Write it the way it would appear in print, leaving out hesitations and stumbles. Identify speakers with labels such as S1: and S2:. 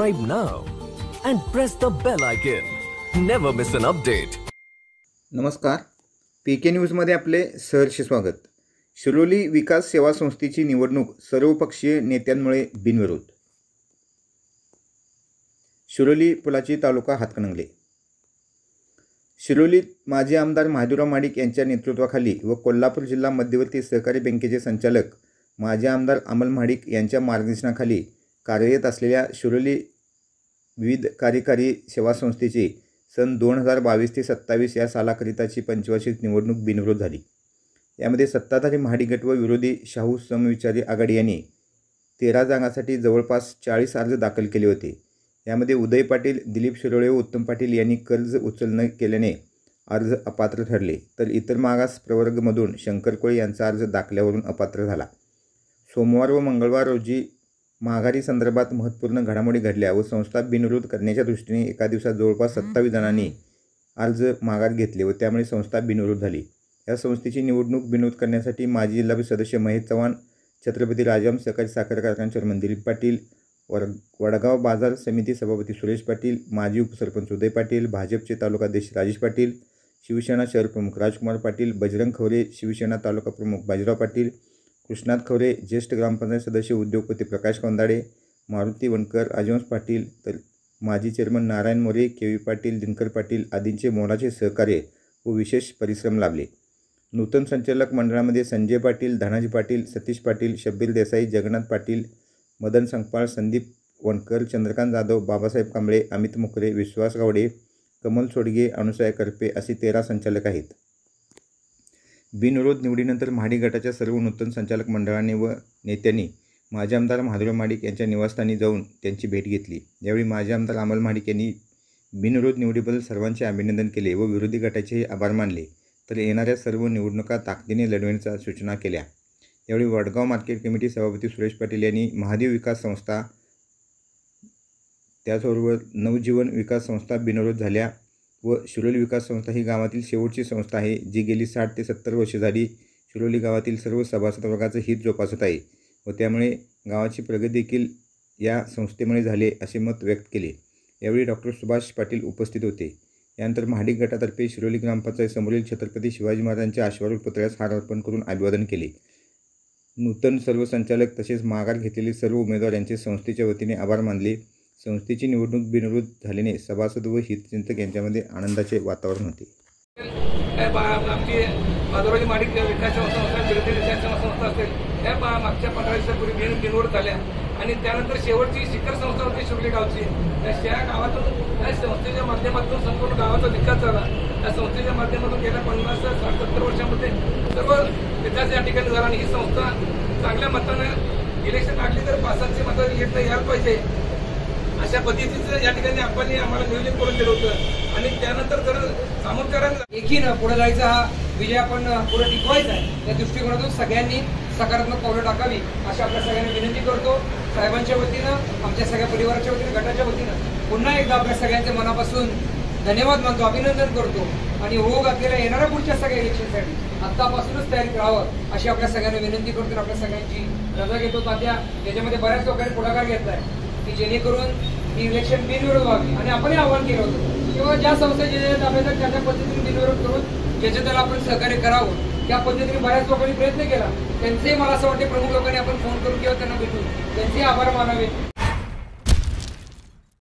S1: Subscribe now and press the bell icon. Never miss an update.
S2: नमस्कार, पीके न्यूजमध्ये आपले सहर्ष स्वागत. शिरोली विकास सेवा संस्थेची निवडणूक सर्वपक्षीय नेत्यांमुळे बिनविरोध. शिरोली पुलाची तालुका हातकणंगले. शिरोलीत माजी आमदार महादेवराव महाडिक यांच्या नेतृत्वाखाली व कोल्हापूर जिल्हा मध्यवर्ती सहकारी बँकेचे संचालक माजी आमदार अमल महाडिक यांच्या मार्गदर्शनाखाली कार्यरत असलेल्या शिरोली विविध कार्यकारी सेवा संस्थेची सन 2022 ते 27 या सालाकरिताची पंचवार्षिक निवडणूक बिनविरोध झाली. यामध्ये सत्ताधारी महाडिक गट व विरोधी शाहू समविचारी आघाडी यांनी 13 जागांसाठी जवळपास 40 अर्ज दाखल केले होते. यामध्ये उदय पाटील, दिलीप शिरोळे व उत्तम पाटील यांनी कर्ज उचल न केल्याने अर्ज अपात्र ठरले, तर इतर मागास प्रवर्गमधून शंकर कोळे यांचा अर्ज दाखल्यावरून अपात्र झाला. सोमवार व मंगळवार रोजी माघारी संदर्भात महत्त्वपूर्ण घडामोडी घडल्या व संस्था बिनविरोध करण्याच्या दृष्टीने एका दिवसात जवळपास 27 जणांनी अर्ज माघार घेतले व त्यामुळे संस्था बिनविरोध झाली. या संस्थेची निवडणूक बिनविरोध करण्यासाठी माजी जिल्हा सदस्य महेश चव्हाण, छत्रपती राजहंस सहकारी साखर कारखाना चेअरमन दिलीप पाटील, वडगाव बाजार समिती सभापती सुरेश पाटील, माजी उपसरपंच उदय पाटील, भाजपचे तालुकाध्यक्ष राजेश पाटील, शिवसेना शहर प्रमुख राजकुमार पाटील, बजरंग खवरे, शिवसेना तालुका प्रमुख बाजीराव पाटील, कृष्णात खवरे, ज्येष्ठ ग्रामपंचायत सदस्य उद्योगपती प्रकाश कोंदाडे, मारुती वणकर, राजहंस पाटील, तर माजी चेअरमन नारायण मोरे, केवी पाटील, दिनकर पाटील आदींचे मोलाचे सहकार्य व विशेष परिश्रम लाभले. नूतन संचालक मंडळामध्ये संजय पाटील, धनाजी पाटील, सतीश पाटील, शब्बीर देसाई, जगन्नाथ पाटील, मदन संकपाळ, संदीप वणकर, चंद्रकांत जाधव, बाबासाहेब कांबळे, अमित मुकरे, विश्वास गावडे, कमल सोडगे, अनुसया करपे असे 13 संचालक आहेत. बिनविरोध निवडीनंतर महाडिक गटाच्या सर्व नूतन संचालक मंडळाने व नेत्यांनी माजी आमदार महादेवराव महाडिक यांच्या निवासस्थानी जाऊन त्यांची भेट घेतली. यावेळी माजी आमदार अमल महाडिक यांनी बिनविरोध निवडीबद्दल सर्वांचे अभिनंदन केले व विरोधी गटाचेही आभार मानले, तर येणाऱ्या सर्व निवडणुका ताकदीने लढवण्याच्या सूचना केल्या. यावेळी वडगाव मार्केट कमिटी सभापती सुरेश पाटील यांनी महादेव विकास संस्था त्याचबरोबर नवजीवन विकास संस्था बिनविरोध झाल्या व शिरोली विकास संस्था ही गावातील शेवटची संस्था आहे, जी गेली 60 ते 70 वर्षे झाली शिरोली गावातील सर्व सभासद वर्गाचं हित जोपासत आहे व त्यामुळे गावाची प्रगती देखील या संस्थेमुळे झाले असे मत व्यक्त केले. यावेळी डॉक्टर सुभाष पाटील उपस्थित होते. यानंतर महाडिक गटातर्फे शिरोली ग्रामपंचायत समोरील छत्रपती शिवाजी महाराजांच्या अश्वारूढ पुतळ्यास हार अर्पण करून अभिवादन केले. नूतन सर्व संचालक तसेच माघार घेतलेले सर्व उमेदवार यांचे संस्थेच्या वतीने आभार मानले. संस्थेची निवडणूक बिनविरोध झाल्याने सभासद व हितचिंतक यांच्यामध्ये आनंदाचे वातावरण होते.
S3: आमची महादेवराव महाडिक विकास संस्था, विरोधी विकास संस्था असेल त्या मागच्या 15 दिवसापूर्वी बिनविरोध झाल्या आणि त्यानंतर शेवटची शिखर संस्था होती शिरोली गावची. त्या गावातून त्या संस्थेच्या माध्यमातून संपूर्ण गावाचा विकास झाला. त्या संस्थेच्या माध्यमातून गेल्या 50-70 वर्षामध्ये सर्व विकास या ठिकाणी झाला आणि ही संस्था चांगल्या मतानं इलेक्शन लागली तर 500 मतं यायला पाहिजे अशा पद्धतीचं या ठिकाणी आपण आम्हाला नियोजन करून दिलं होतं आणि त्यानंतर जर सामोपचाराने
S4: एकीनं पुढे जायचा हा विजय आपण पुढे टिकवायचा आहे. या दृष्टिकोनातून सगळ्यांनी सकारात्मक पावलं टाकावी अशी आपल्या सगळ्यांना विनंती करतो. साहेबांच्या वतीनं, आमच्या सगळ्या परिवाराच्या वतीनं, गटाच्या वतीनं पुन्हा एकदा आपल्या सगळ्यांचे मनापासून धन्यवाद मानतो, अभिनंदन करतो आणि हो घातलेल्या येणाऱ्या पुढच्या सगळ्या इलेक्शनसाठी आत्तापासूनच तयारी करावं अशी आपल्या सगळ्यांना विनंती करतो. आपल्या सगळ्यांची रजा घेतो. तात्या त्याच्यामध्ये बऱ्याच लोकांनी पुढाकार घेतलाय की जेणेकरून ही इलेक्शन बिनविरोध व्हावी आणि आपणही आव्हान केलं होतं किंवा ज्या संस्था जे आपल्याला त्या पद्धतीने बिनविरोध करून ज्याच्या त्याला आपण सहकार्य करावं त्या पद्धतीने बऱ्याच लोकांनी प्रयत्न केला. त्यांचेही मला असं वाटते प्रमुख लोकांनी आपण फोन करून किंवा त्यांना भेटून त्यांचे आभार मानावे.